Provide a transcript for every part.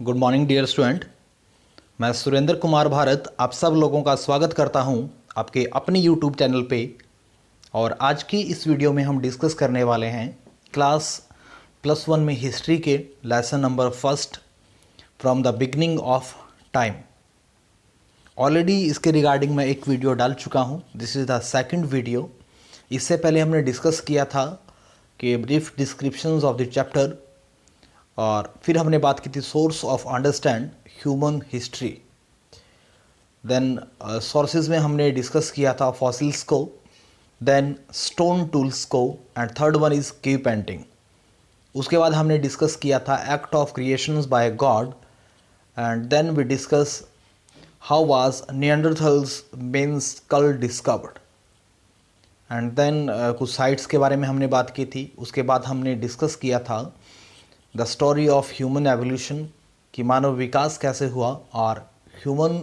Good morning dear student. मैं सुरेंद्र कुमार भारत आप सब लोगों का स्वागत करता हूं आपके अपने यूट्यूब चैनल पे। और आज की इस वीडियो में हम डिस्कस करने वाले हैं क्लास +1 में हिस्ट्री के lesson number first from the beginning of time. Already इसके रिगार्डिंग मैं एक वीडियो डाल चुका हूं। This is the second video. इससे पहले हमने डिस्कस किया था कि brief descriptions of the chapter, और फिर हमने बात की थी source of understand human history. Then sources में हमने डिस्कस किया था फॉसिल्स को, देन स्टोन टूल्स को, and third one is cave painting. उसके बाद हमने डिस्कस किया था act of creations by God, and then we discuss how was Neanderthals men skull discovered, and then कुछ साइट्स के बारे में हमने बात की थी। उसके बाद हमने डिस्कस किया था the story of human evolution, कि मानव विकास कैसे हुआ। और ह्यूमन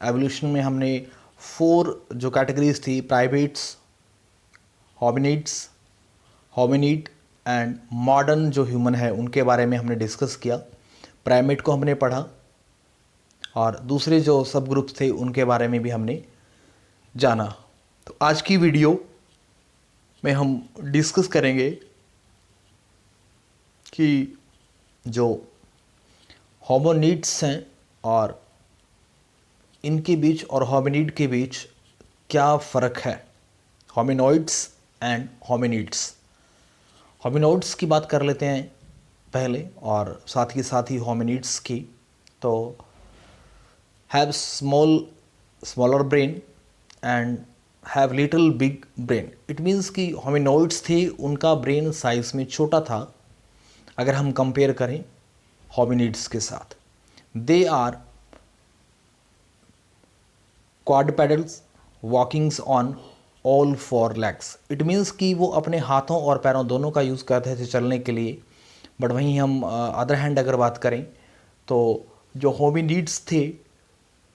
एवोल्यूशन में हमने 4 जो कैटेगरीज थी, प्राइमेट्स, होमिनिड एंड मॉडर्न जो ह्यूमन है, उनके बारे में हमने डिस्कस किया। प्राइमेट को हमने पढ़ा और दूसरे जो सब ग्रुप्स थे उनके बारे में भी हमने जाना। तो आज की वीडियो में हम डिस्कस करेंगे कि जो होमिनिड्स हैं और इनके बीच और होमिनिड के बीच क्या फ़र्क है, होमिनॉइड्स एंड होमिनिड्स। होमिनॉइड्स की बात कर लेते हैं पहले और साथ ही होमिनिड्स की। तो have smaller brain and have little big brain. It means कि होमिनॉइड्स थे, उनका ब्रेन साइज में छोटा था अगर हम कंपेयर करें होमिनिड्स के साथ। They are quadrupedals walkings on all 4 legs. It means कि वो अपने हाथों और पैरों दोनों का यूज़ करते थे चलने के लिए। बट वहीं हम अदर हैंड अगर बात करें तो जो होमिनिड्स थे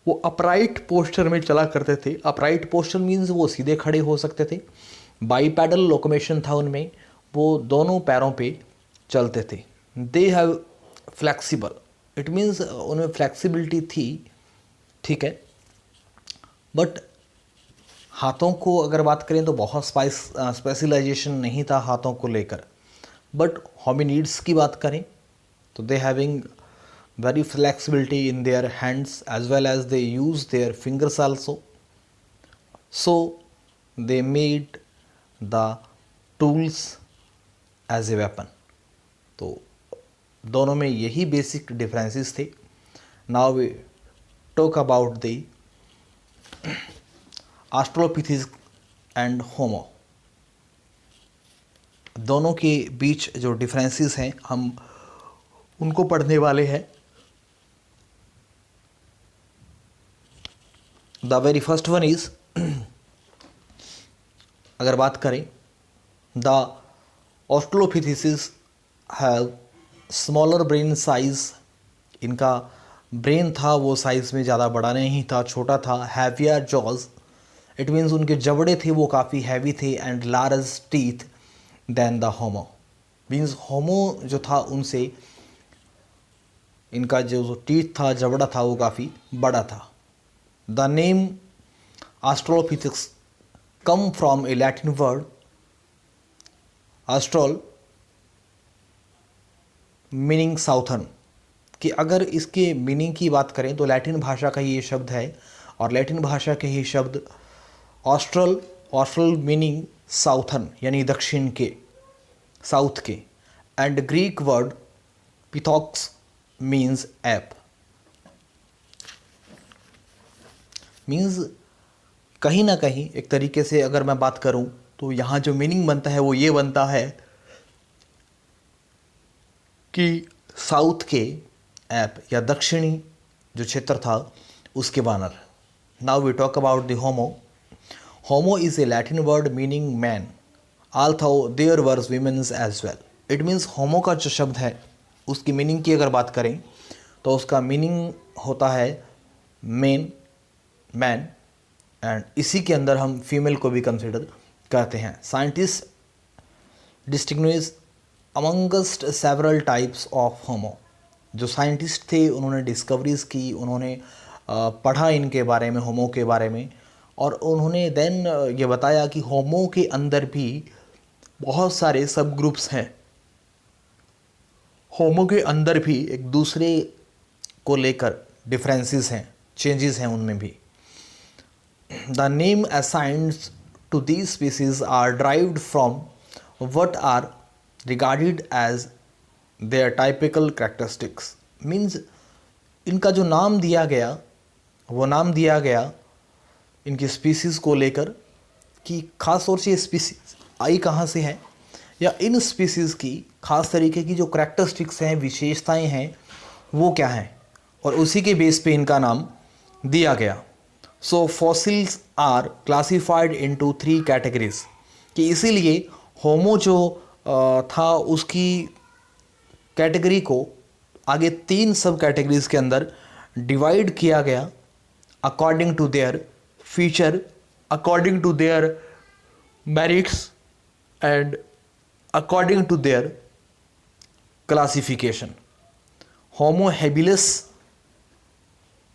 वो अपराइट पोस्चर में चला करते थे। अपराइट पोस्चर मीन्स वो सीधे खड़े हो सकते थे। बाईपैडल लोकोमेशन था उनमें, वो दोनों पैरों पे चलते थे। They have flexible, it means उनमें फ्लैक्सिबिलिटी थी, ठीक है। बट हाथों को अगर बात करें तो बहुत स्पेशलाइजेशन नहीं था हाथों को लेकर। बट होमिनिड्स की बात करें तो they having very flexibility in their hands as well as they use their fingers also, so they made the tools as a weapon. तो दोनों में यही बेसिक डिफरेंसेस थे। Now we talk about the Australopithecus and Homo. दोनों के बीच जो differences हैं हम उनको पढ़ने वाले हैं। The very first one is, अगर बात करें, the Australopithecus have smaller brain size. इनका ब्रेन था वो साइज़ में ज़्यादा बड़ा नहीं था, छोटा था। हैवियर जॉज, इट मीन्स उनके जबड़े थे वो काफ़ी हैवी थे। And large teeth than the Homo, means Homo जो था उनसे इनका जो टीथ था, जबड़ा था, वो काफ़ी बड़ा था। The name Australopithecus come from a Latin word austral meaning southern. कि अगर इसके मीनिंग की बात करें तो लैटिन भाषा का ये शब्द है, और लैटिन भाषा के ही शब्द ऑस्ट्रल मीनिंग साउथर्न यानी दक्षिण के, साउथ के। And Greek word pithekos means ape, means कहीं ना कहीं एक तरीके से अगर मैं बात करूं तो यहाँ जो मीनिंग बनता है वो ये बनता है कि साउथ के ऐप या दक्षिणी जो क्षेत्र था उसके बानर। Now we talk about the Homo. Homo is a Latin word meaning man, although there were womens as well. It means Homo का जो शब्द है उसकी मीनिंग की अगर बात करें तो उसका मीनिंग होता है मैन, एंड इसी के अंदर हम फीमेल को भी कंसिडर करते हैं। Scientist distinguish amongst several types of homo, जो साइंटिस्ट थे उन्होंने डिस्कवरीज़ की, उन्होंने पढ़ा इनके बारे में, होमो के बारे में, और उन्होंने देन ये बताया कि होमो के अंदर भी बहुत सारे सब ग्रुप्स हैं। होमो के अंदर भी एक दूसरे को लेकर डिफरेंसेस हैं, चेंजेस हैं उनमें भी। The name assigned to these species are derived from what are regarded as their typical characteristics, means इनका जो नाम दिया गया वो नाम दिया गया इनकी स्पीसीज़ को लेकर कि ख़ास तौर से ये स्पीसीज़ आई कहाँ से है, या इन स्पीसीज़ की ख़ास तरीके की जो करैक्टरिस्टिक्स हैं, विशेषताएं हैं, वो क्या हैं, और उसी के बेस पे इनका नाम दिया गया। So fossils are classified into 3 categories, कि इसीलिए होमो जो था उसकी कैटेगरी को आगे 3 सब कैटेगरीज के अंदर डिवाइड किया गया according to their feature, according to their merits and according to their classification. Homo habilis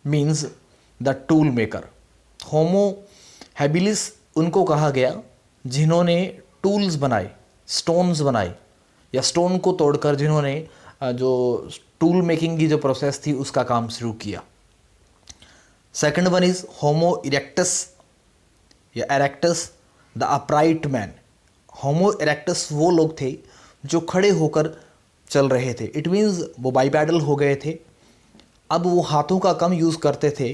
means the tool maker. Homo habilis उनको कहा गया जिन्होंने टूल्स बनाए, स्टोन्स बनाए, या स्टोन को तोड़कर जिन्होंने जो टूल मेकिंग की जो प्रोसेस थी उसका काम शुरू किया। Second one is Homo erectus या erectus the upright man. Homo erectus वो लोग थे जो खड़े होकर चल रहे थे। इट मीन्स वो बाइपैडल हो गए थे, अब वो हाथों का कम यूज़ करते थे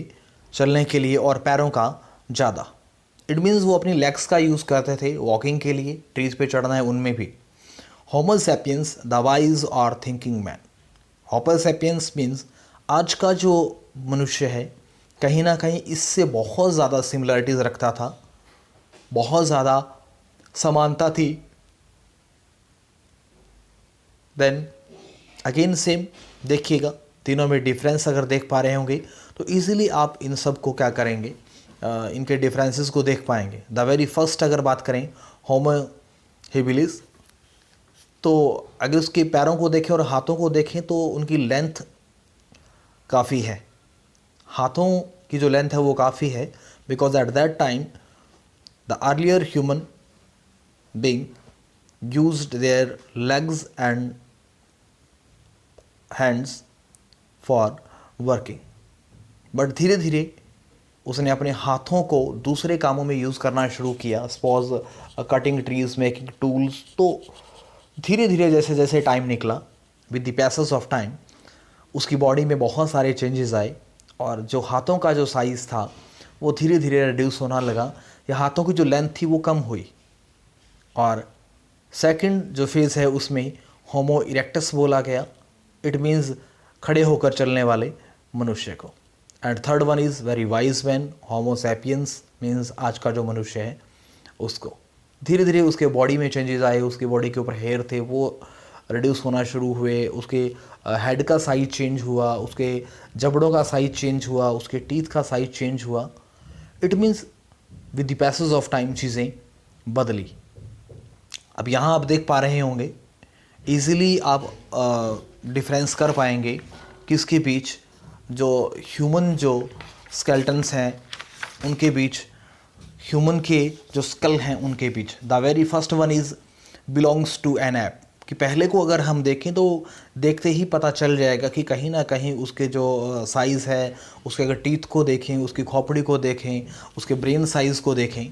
चलने के लिए और पैरों का ज़्यादा। इट मीन्स वो अपनी लेग्स का यूज़ करते थे वॉकिंग के लिए, ट्रीज पे चढ़ना है उनमें भी। होमो सैपियंस द वाइज और thinking man. Homo sapiens means आज का जो मनुष्य है कहीं ना कहीं इससे बहुत ज़्यादा सिमिलरिटीज़ रखता था, बहुत ज़्यादा समानता थी। देन अगेन सेम देखिएगा, तीनों में डिफरेंस अगर देख पा रहे होंगे तो ईज़िली आप इन सब को क्या करेंगे, इनके डिफरेंसेस को देख पाएंगे। द वेरी फर्स्ट अगर बात करें होमो हैबिलिस, तो अगर उसके पैरों को देखें और हाथों को देखें तो उनकी लेंथ काफ़ी है। हाथों की जो लेंथ है वो काफ़ी है, because at that time the earlier human being used there legs and hands for working, but धीरे धीरे उसने अपने हाथों को दूसरे कामों में यूज़ करना शुरू किया, suppose cutting trees, making tools. तो धीरे धीरे जैसे जैसे टाइम निकला, with the passage of time उसकी बॉडी में बहुत सारे चेंजेस आए, और जो हाथों का जो साइज़ था वो धीरे धीरे रिड्यूस होना लगा, या हाथों की जो लेंथ थी वो कम हुई। और सेकंड जो फेज़ है उसमें होमो इरेक्टस बोला गया। इट मीन्स खड़े होकर चलने वाले मनुष्य को। And third one is very wise man. Homo sapiens means आज का जो मनुष्य है उसको। धीरे धीरे उसके बॉडी में चेंजेस आए, उसके बॉडी के ऊपर हेयर थे वो रिड्यूस होना शुरू हुए, उसके हेड का साइज चेंज हुआ, उसके जबड़ों का साइज चेंज हुआ, उसके टीथ का साइज चेंज हुआ। It means with the passage of time चीज़ें बदली। अब यहाँ आप देख पा रहे होंगे, ईज़िली आप डिफरेंस कर पाएंगे किसके बीच, जो ह्यूमन जो स्केल्टन्स हैं उनके बीच, ह्यूमन के जो स्कल हैं उनके बीच। The very first one is belongs to an ape, कि पहले को अगर हम देखें तो देखते ही पता चल जाएगा कि कहीं ना कहीं उसके जो साइज़ है, उसके अगर टीथ को देखें, उसकी खोपड़ी को देखें, उसके ब्रेन साइज़ को देखें,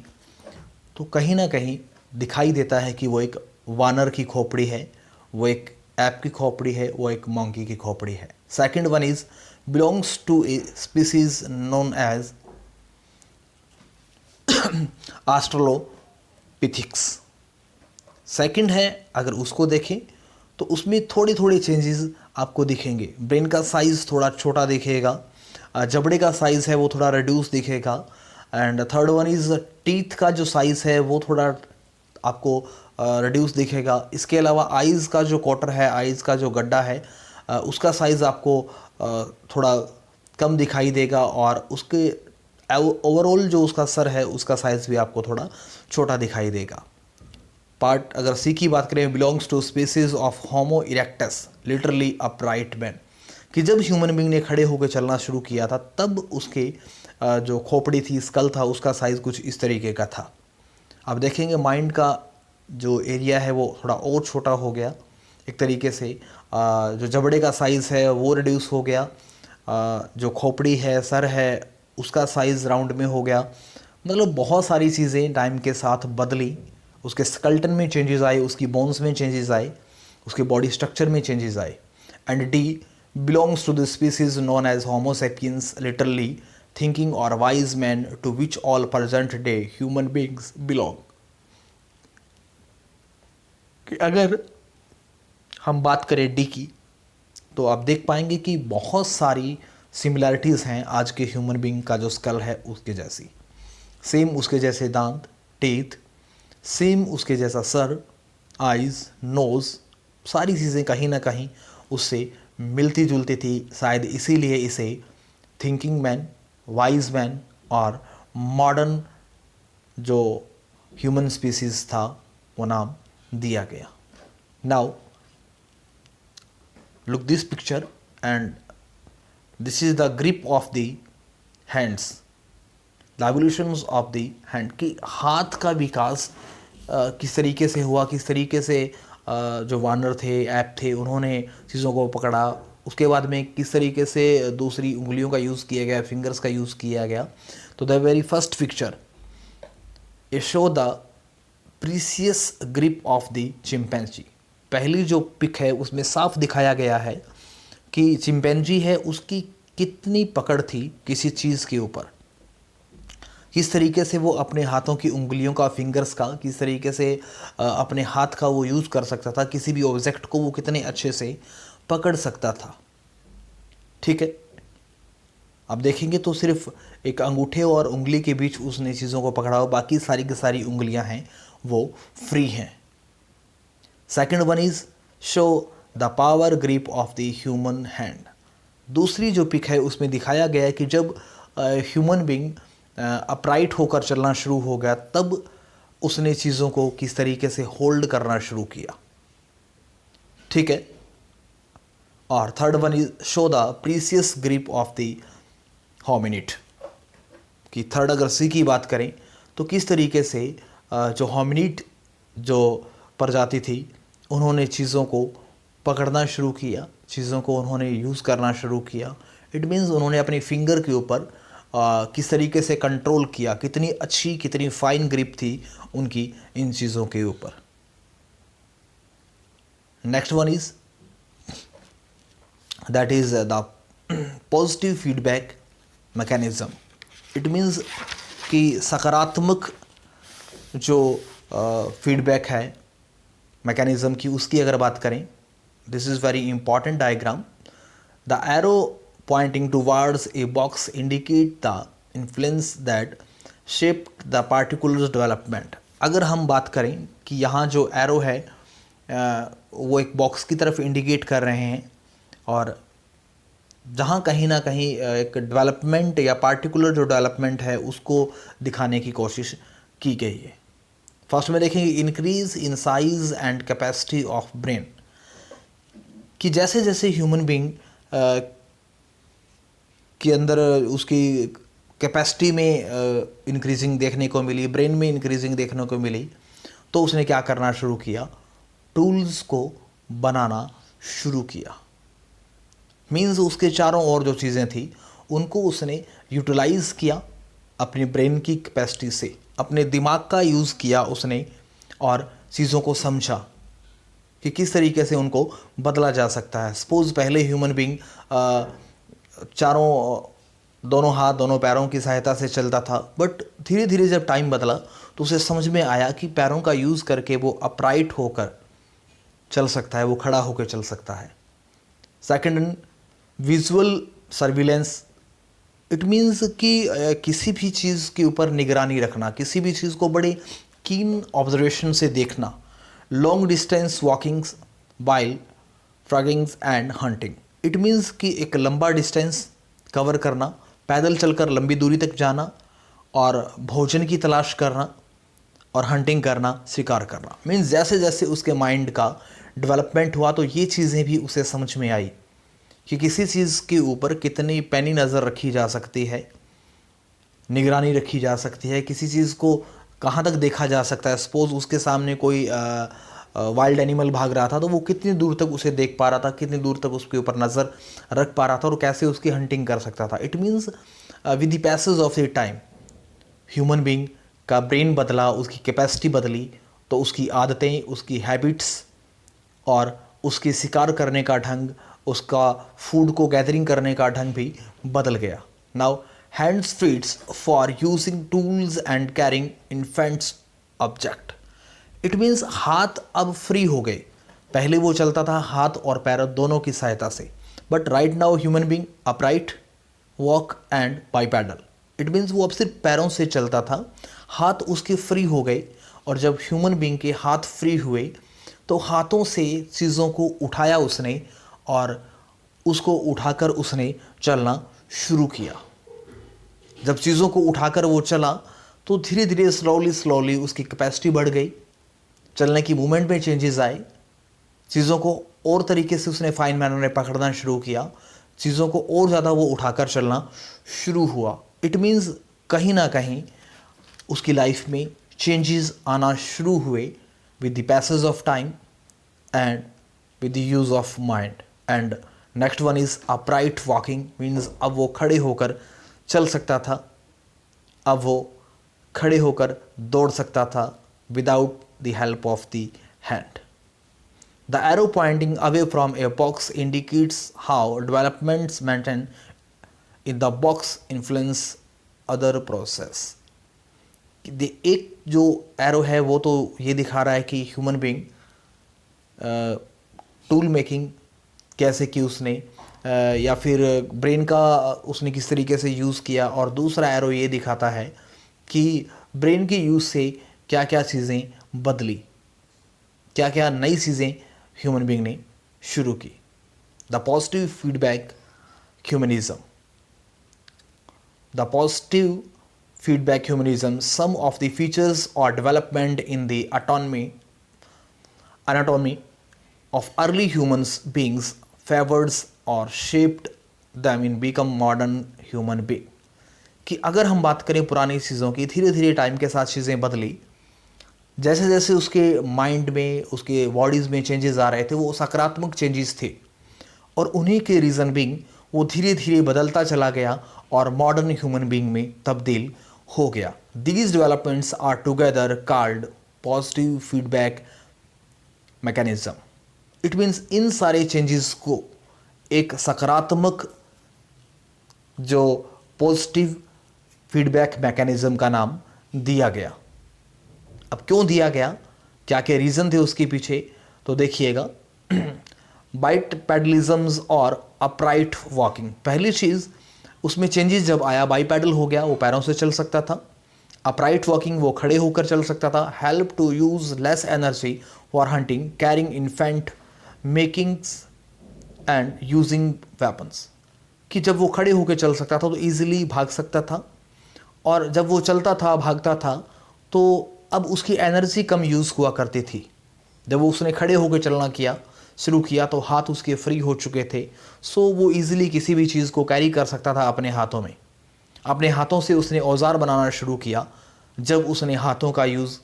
तो कहीं ना कहीं दिखाई देता है कि वो एक वानर की खोपड़ी है, वो एक ऐप की खोपड़ी है, वो एक मंकी की खोपड़ी है। Second one is belongs to a species known as Australopithecus. सेकंड है, अगर उसको देखें तो उसमें थोड़ी थोड़ी चेंजेस आपको दिखेंगे। ब्रेन का साइज़ थोड़ा छोटा दिखेगा, जबड़े का साइज़ है वो थोड़ा रिड्यूस दिखेगा। And third one is teeth का जो साइज़ है वो थोड़ा आपको रिड्यूस दिखेगा। इसके अलावा आइज़ का जो क्वार्टर है, आइज़ का जो गड्ढा है, उसका साइज़ आपको थोड़ा कम दिखाई देगा, और उसके ओवरऑल जो उसका सर है उसका साइज़ भी आपको थोड़ा छोटा दिखाई देगा। पार्ट अगर सी की बात करें, belongs to species of Homo erectus literally upright man, कि जब ह्यूमन बींग ने खड़े होकर चलना शुरू किया था तब उसके जो खोपड़ी थी, स्कल था, उसका साइज़ कुछ इस तरीके का था। आप देखेंगे माइंड का जो एरिया है वो थोड़ा और छोटा हो गया एक तरीके से। जो जबड़े का साइज़ है वो रिड्यूस हो गया। जो खोपड़ी है, सर है, उसका साइज़ राउंड में हो गया। मतलब बहुत सारी चीज़ें टाइम के साथ बदली। उसके स्केलेटन में चेंजेस आए, उसकी बोन्स में चेंजेस आए, उसके बॉडी स्ट्रक्चर में चेंजेस आए। And the belongs to the species known as Homo sapiens, literally thinking और wise man, to which all present day human beings belong. कि अगर हम बात करें डी की तो आप देख पाएंगे कि बहुत सारी सिमिलैरिटीज़ हैं आज के ह्यूमन बींग का जो स्कल है उसके जैसी। सेम उसके जैसे दांत, टीथ, सेम उसके जैसा सर, आइज़, नोज़, सारी चीज़ें कहीं ना कहीं उससे मिलती जुलती थी। शायद इसीलिए इसे थिंकिंग मैन, वाइज मैन और मॉडर्न जो ह्यूमन स्पीसीज था वो नाम दिया गया। Now look this picture and this is the grip of the hands, the evolutions of the hand। कि हाथ का विकास किस तरीके से हुआ, किस तरीके से जो वानर थे, ऐप थे, उन्होंने चीज़ों को पकड़ा। उसके बाद में किस तरीके से दूसरी उंगलियों का यूज़ किया गया, फिंगर्स का यूज़ किया गया। तो द वेरी फर्स्ट पिक्चर ये show the precious grip of the chimpanzee. पहली जो पिक है उसमें साफ दिखाया गया है कि चिंपैंजी है उसकी कितनी पकड़ थी किसी चीज़ के ऊपर, किस तरीके से वो अपने हाथों की उंगलियों का, फिंगर्स का, किस तरीके से अपने हाथ का वो यूज़ कर सकता था, किसी भी ऑब्जेक्ट को वो कितने अच्छे से पकड़ सकता था। ठीक है, अब देखेंगे तो सिर्फ एक अंगूठे और उंगली के बीच उसने चीज़ों को पकड़ा हो, बाकी सारी की सारी उंगलियां हैं वो फ्री हैं। Second one is show the power grip of the human hand. दूसरी जो पिक है उसमें दिखाया गया है कि जब ह्यूमन बींग अपराइट होकर चलना शुरू हो गया तब उसने चीज़ों को किस तरीके से होल्ड करना शुरू किया। ठीक है, और third one is show the precious grip of the hominid. कि थर्ड अगर सी की बात करें तो किस तरीके से जो होमिनिड जो प्रजाति थी उन्होंने चीज़ों को पकड़ना शुरू किया, चीज़ों को उन्होंने यूज़ करना शुरू किया। इट मीन्स उन्होंने अपनी फिंगर के ऊपर किस तरीके से कंट्रोल किया, कितनी अच्छी, कितनी फाइन ग्रिप थी उनकी इन चीज़ों के ऊपर। Next one is that is the positive feedback mechanism. It means कि सकारात्मक जो फीडबैक है मैकेनिज्म की, उसकी अगर बात करें, this is very important diagram. The arrow pointing towards a box indicate the influence that shape the particular development. अगर हम बात करें कि यहाँ जो एरो है वो एक बॉक्स की तरफ इंडिकेट कर रहे हैं और जहाँ कहीं ना कहीं एक डेवलपमेंट या पार्टिकुलर जो डेवलपमेंट है उसको दिखाने की कोशिश की गई है। फर्स्ट में देखेंगे increase in size and capacity of brain. कि जैसे जैसे ह्यूमन बीइंग के अंदर उसकी कैपेसिटी में इंक्रीजिंग देखने को मिली, ब्रेन में इंक्रीजिंग देखने को मिली, तो उसने क्या करना शुरू किया, टूल्स को बनाना शुरू किया। मीन्स उसके चारों ओर जो चीज़ें थी उनको उसने यूटिलाइज़ किया अपनी ब्रेन की कैपेसिटी से, अपने दिमाग का यूज़ किया उसने और चीज़ों को समझा कि किस तरीके से उनको बदला जा सकता है। सपोज़ पहले ह्यूमन बीइंग चारों, दोनों हाथ, दोनों पैरों की सहायता से चलता था, बट धीरे धीरे जब टाइम बदला तो उसे समझ में आया कि पैरों का यूज़ करके वो अपराइट होकर चल सकता है, वो खड़ा होकर चल सकता है। Second, visual surveillance. It means कि किसी भी चीज़ के ऊपर निगरानी रखना, किसी भी चीज़ को बड़े कीन ऑब्जर्वेशन से देखना। Long distance walkings while foragings and hunting. It means कि एक लंबा डिस्टेंस कवर करना, पैदल चलकर लंबी दूरी तक जाना और भोजन की तलाश करना और हंटिंग करना, शिकार करना। मीन्स जैसे जैसे उसके माइंड का डेवलपमेंट हुआ तो ये चीज़ें भी उसे समझ में आई कि किसी चीज़ के ऊपर कितनी पैनी नज़र रखी जा सकती है, निगरानी रखी जा सकती है, किसी चीज़ को कहाँ तक देखा जा सकता है। सपोज़ उसके सामने कोई वाइल्ड एनिमल भाग रहा था तो वो कितनी दूर तक उसे देख पा रहा था, कितनी दूर तक उसके ऊपर नज़र रख पा रहा था और कैसे उसकी हंटिंग कर सकता था। It means with the passage of the time human being का ब्रेन बदला, उसकी कैपेसिटी बदली, तो उसकी आदतें, उसकी हैबिट्स और उसकी शिकार करने का ढंग, उसका फूड को गैदरिंग करने का ढंग भी बदल गया। Now hands feets for using tools and carrying infants object. It means हाथ अब फ्री हो गए। पहले वो चलता था हाथ और पैर दोनों की सहायता से, but right now human being upright walk and bipedal. It means वो अब सिर्फ पैरों से चलता था, हाथ उसके फ्री हो गए, और जब ह्यूमन बीइंग के हाथ फ्री हुए तो हाथों से चीज़ों को उठाया उसने और उसको उठाकर उसने चलना शुरू किया। जब चीज़ों को उठाकर वो चला तो धीरे धीरे स्लोली उसकी कैपेसिटी बढ़ गई, चलने की मूवमेंट में चेंजेस आए, चीज़ों को और तरीके से उसने फाइन मैनर में पकड़ना शुरू किया, चीज़ों को और ज़्यादा वो उठाकर चलना शुरू हुआ। इट मीन्स कहीं ना कहीं उसकी लाइफ में चेंजेस आना शुरू हुए with the passage of time and with the use of mind. And next one is upright walking, means अब वो खड़े होकर चल सकता था, अब वो खड़े होकर दौड़ सकता था without the help of the hand. The arrow pointing away from a box indicates how developments maintained in the box influence other process। एक जो एरो है वो तो ये दिखा रहा है कि ह्यूमन बीइंग टूल मेकिंग कैसे की उसने, या फिर ब्रेन का उसने किस तरीके से यूज़ किया, और दूसरा एरो ये दिखाता है कि ब्रेन के यूज़ से क्या क्या चीज़ें बदली, क्या क्या नई चीज़ें ह्यूमन बीइंग ने शुरू की। The positive feedback humanism. The positive feedback humanism, some of the features or development in the anatomy of early humans beings favored or shaped them in become modern human being। कि अगर हम बात करें पुरानी चीज़ों की, धीरे धीरे टाइम के साथ चीज़ें बदली, जैसे जैसे उसके माइंड में, उसके बॉडीज़ में चेंजेस आ रहे थे, वो सकारात्मक चेंजेस थे, और उन्हीं के रीज़न बीइंग वो धीरे धीरे बदलता चला गया और मॉडर्न ह्यूमन बीइंग में तब्दील हो गया। These developments are together called positive feedback mechanism। It means इन सारे चेंजेस को एक सकारात्मक जो पॉजिटिव फीडबैक मैकेनिज्म का नाम दिया गया। अब क्यों दिया गया, क्या क्या रीज़न थे उसके पीछे, तो देखिएगा। बाईपैडलिज्म्स और अपराइट वॉकिंग। पहली चीज़ उसमें चेंजेस जब आया, बाईपैडल हो गया, वो पैरों से चल सकता था। अपराइट वॉकिंग, वो खड़े होकर चल सकता था। Help to use less energy for hunting, carrying infant, makings and using weapons. कि जब वो खड़े होकर चल सकता था तो ईजिली भाग सकता था, और जब वो चलता था, भागता था, तो अब उसकी एनर्जी कम यूज़ हुआ करती थी। जब वो उसने खड़े होकर चलना शुरू किया तो हाथ उसके फ्री हो चुके थे, सो वो ईज़िली किसी भी चीज़ को कैरी कर सकता था अपने हाथों में। अपने हाथों से उसने औजार बनाना शुरू किया जब उसने हाथों का यूज़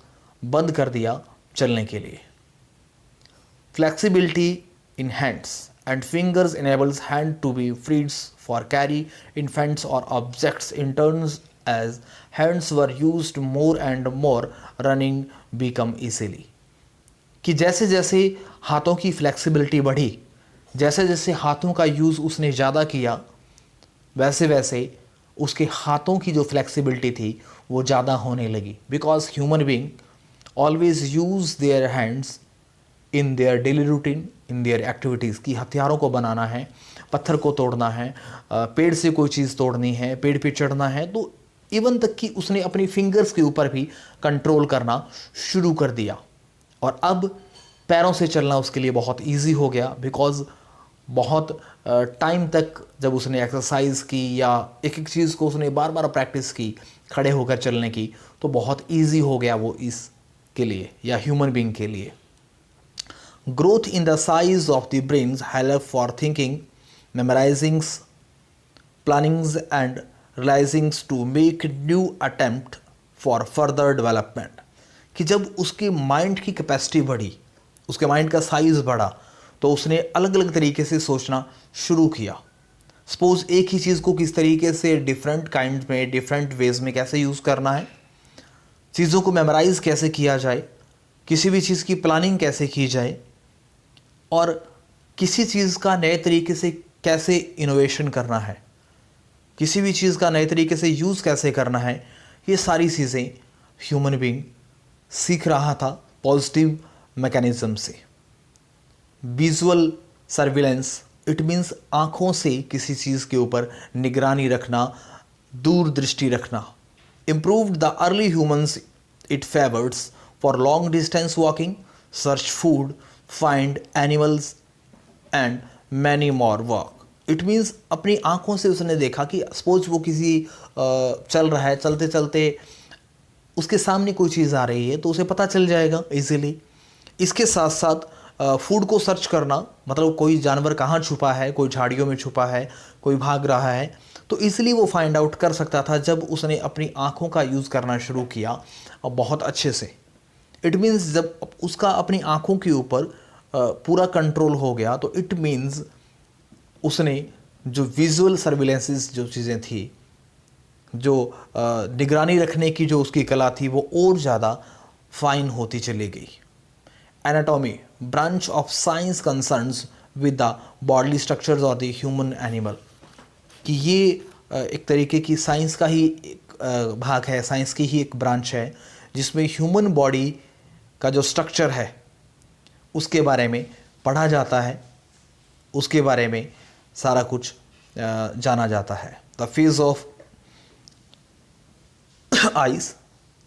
बंद कर दिया चलने के लिए। Flexibility in hands and fingers enables hand to be freed for carry infants or objects in turns as hands were used more and more running become easily। कि जैसे जैसे हाथों की फ्लेक्सिबिलिटी बढ़ी, जैसे जैसे हाथों का यूज़ उसने ज़्यादा किया, वैसे वैसे उसके हाथों की जो फ्लेक्सिबिलिटी थी वो ज़्यादा होने लगी। Because human being always use their hands in their daily routine, in their activities. की हथियारों को बनाना है, पत्थर को तोड़ना है, पेड़ से कोई चीज़ तोड़नी है, पेड़ पे चढ़ना है, तो इवन तक कि उसने अपनी फिंगर्स के ऊपर भी कंट्रोल करना शुरू कर दिया। और अब पैरों से चलना उसके लिए बहुत इजी हो गया, बिकॉज़ बहुत टाइम तक जब उसने एक्सरसाइज की या एक एक चीज़ को उसने बार बार प्रैक्टिस की खड़े होकर चलने की, तो बहुत इजी हो गया वो इसके लिए या ह्यूमन बीइंग के लिए। Growth in the size of the brains help for thinking memorizings, plannings and realizings to make new attempt for further development। कि जब उसके माइंड की कैपेसिटी बढ़ी, उसके माइंड का साइज बढ़ा, तो उसने अलग अलग तरीके से सोचना शुरू किया। सपोज एक ही चीज़ को किस तरीके से डिफरेंट काइंड में, डिफरेंट वेज में कैसे यूज़ करना है, चीज़ों को मेमोराइज कैसे किया जाए, किसी भी चीज़ की प्लानिंग कैसे की जाए, और किसी चीज़ का नए तरीके से कैसे इनोवेशन करना है, किसी भी चीज़ का नए तरीके से यूज़ कैसे करना है, ये सारी चीज़ें ह्यूमन बीइंग सीख रहा था पॉजिटिव मैकेनिज्म से। विजुअल सर्विलेंस, इट मीन्स आँखों से किसी चीज़ के ऊपर निगरानी रखना, दूरदृष्टि रखना। Improved the early humans it favoured for long distance walking, search food, find animals and many more work. It means अपनी आँखों से उसने देखा कि सपोज वो किसी चल रहा है, चलते चलते उसके सामने कोई चीज़ आ रही है तो उसे पता चल जाएगा इजीली। इसके साथ साथ फूड को सर्च करना, मतलब कोई जानवर कहाँ छुपा है, कोई झाड़ियों में छुपा है, कोई भाग रहा है, तो इसलिए वो फाइंड आउट कर सकता था जब उसने अपनी आँखों का यूज़ करना शुरू किया और बहुत अच्छे से। इट मीन्स जब उसका अपनी आँखों के ऊपर पूरा कंट्रोल हो गया, तो इट मीन्स उसने जो विजुअल सर्विलेंसेस जो चीज़ें थी, जो निगरानी रखने की जो उसकी कला थी, वो और ज़्यादा फाइन होती चली गई। Anatomy, branch of science concerns with the bodily structures of the human animal, कि ये एक तरीके की साइंस का ही एक भाग है, साइंस की ही एक ब्रांच है जिसमें ह्यूमन बॉडी का जो स्ट्रक्चर है उसके बारे में पढ़ा जाता है, उसके बारे में सारा कुछ जाना जाता है। The phase of ice,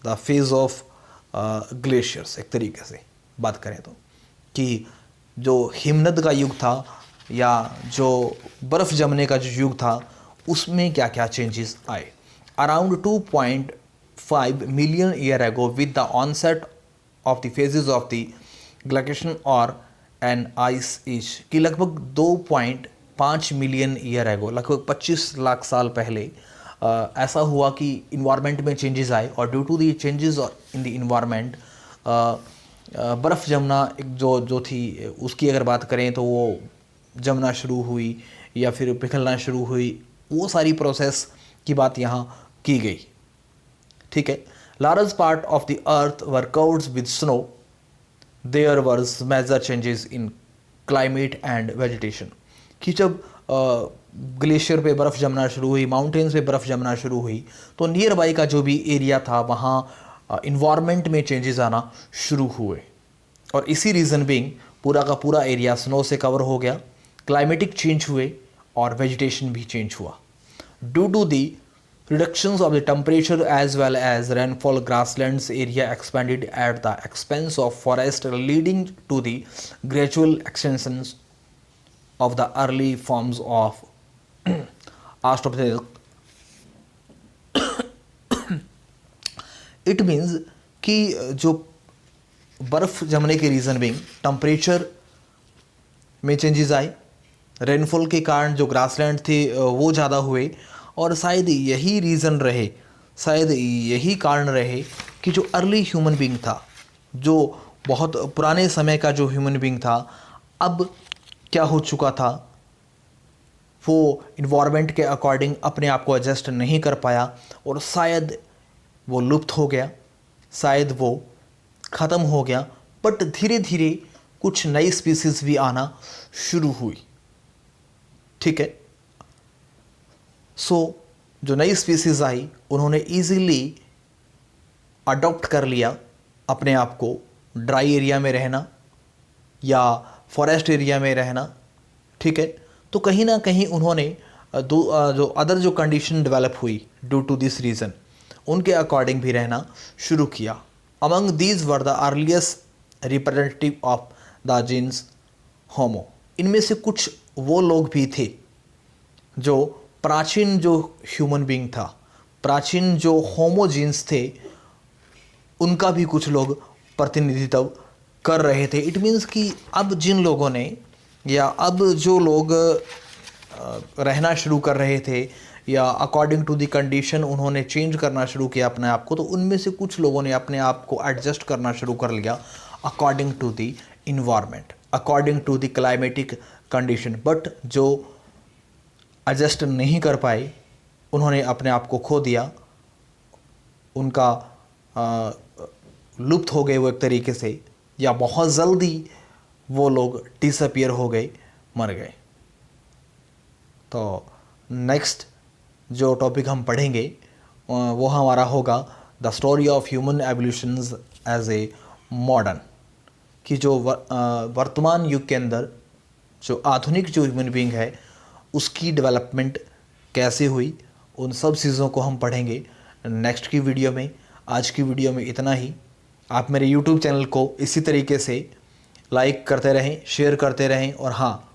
the phase of glaciers, एक तरीके से बात करें तो, कि जो हिमनद का युग था या जो बर्फ़ जमने का जो युग था, उसमें क्या क्या चेंजेस आए। Around 2.5 million year ago with the onset of the phases of the glaciation और एन आइस एज, कि लगभग 2.5 मिलियन ईयर एगो, लगभग 25 लाख साल पहले ऐसा हुआ कि इन्वायरमेंट में चेंजेस आए, और due to the changes in the environment बर्फ़ जमना एक जो थी उसकी अगर बात करें तो वो जमना शुरू हुई या फिर पिघलना शुरू हुई, वो सारी प्रोसेस की बात यहाँ की गई। ठीक है। Large part of the earth were covered with snow, there were major changes in climate and vegetation, कि जब ग्लेशियर पे बर्फ़ जमना शुरू हुई, माउंटेन्स पे बर्फ़ जमना शुरू हुई, तो नियर बाई का जो भी एरिया था वहाँ इन्वायरमेंट में चेंजेस आना शुरू हुए, और इसी रीज़न बीइंग पूरा का पूरा एरिया स्नो से कवर हो गया, क्लाइमेटिक चेंज हुए और वेजिटेशन भी चेंज हुआ। Due to the reductions of the temperature as well as rainfall, grasslands area expanded at the expense of forest, leading to the gradual extensions of the early forms of Australopithecus। It means कि जो बर्फ़ जमने के reason Bing temperature में changes आए, rainfall के कारण जो ग्रासलैंड थे वो ज़्यादा हुए, और शायद यही रीज़न रहे, शायद यही कारण रहे कि जो अर्ली ह्यूमन बीइंग था, जो बहुत पुराने समय का जो ह्यूमन बीइंग था, अब क्या हो चुका था, वो इन्वायरमेंट के अकॉर्डिंग अपने आप को एडजस्ट नहीं कर पाया, और शायद वो लुप्त हो गया, शायद वो ख़त्म हो गया। बट धीरे धीरे कुछ नई स्पीसीज़ भी आना शुरू हुई। ठीक है। सो जो नई स्पीसीज़ आई, उन्होंने ईज़िली अडॉप्ट कर लिया अपने आप को, ड्राई एरिया में रहना या फॉरेस्ट एरिया में रहना। ठीक है। तो कहीं ना कहीं उन्होंने जो अदर जो कंडीशन डेवलप हुई ड्यू टू दिस रीज़न, उनके अकॉर्डिंग भी रहना शुरू किया। Among these were the earliest representative of the genus Homo. इनमें से कुछ वो लोग भी थे जो प्राचीन जो ह्यूमन बीइंग था, प्राचीन जो होमो जीन्स थे, उनका भी कुछ लोग प्रतिनिधित्व कर रहे थे। इट मीन्स कि अब जिन लोगों ने, या अब जो लोग रहना शुरू कर रहे थे या अकॉर्डिंग टू द कंडीशन उन्होंने चेंज करना शुरू किया अपने आप को, तो उनमें से कुछ लोगों ने अपने आप को एडजस्ट करना शुरू कर लिया according to the environment, according to the climatic condition. But जो एडजस्ट नहीं कर पाए उन्होंने अपने आप को खो दिया, उनका लुप्त हो गए वो एक तरीके से, या बहुत जल्दी वो लोग डिसअपियर हो गए, मर गए। तो नेक्स्ट जो टॉपिक हम पढ़ेंगे वो हमारा होगा the story of human evolutions as a modern, कि जो वर्तमान युग के अंदर जो आधुनिक जो ह्यूमन बीइंग है उसकी डेवलपमेंट कैसे हुई, उन सब चीज़ों को हम पढ़ेंगे नेक्स्ट की वीडियो में। आज की वीडियो में इतना ही। आप मेरे YouTube चैनल को इसी तरीके से लाइक करते रहें, शेयर करते रहें और हाँ,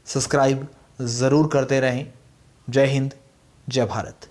सब्सक्राइब ज़रूर करते रहें। जय हिंद, जय भारत।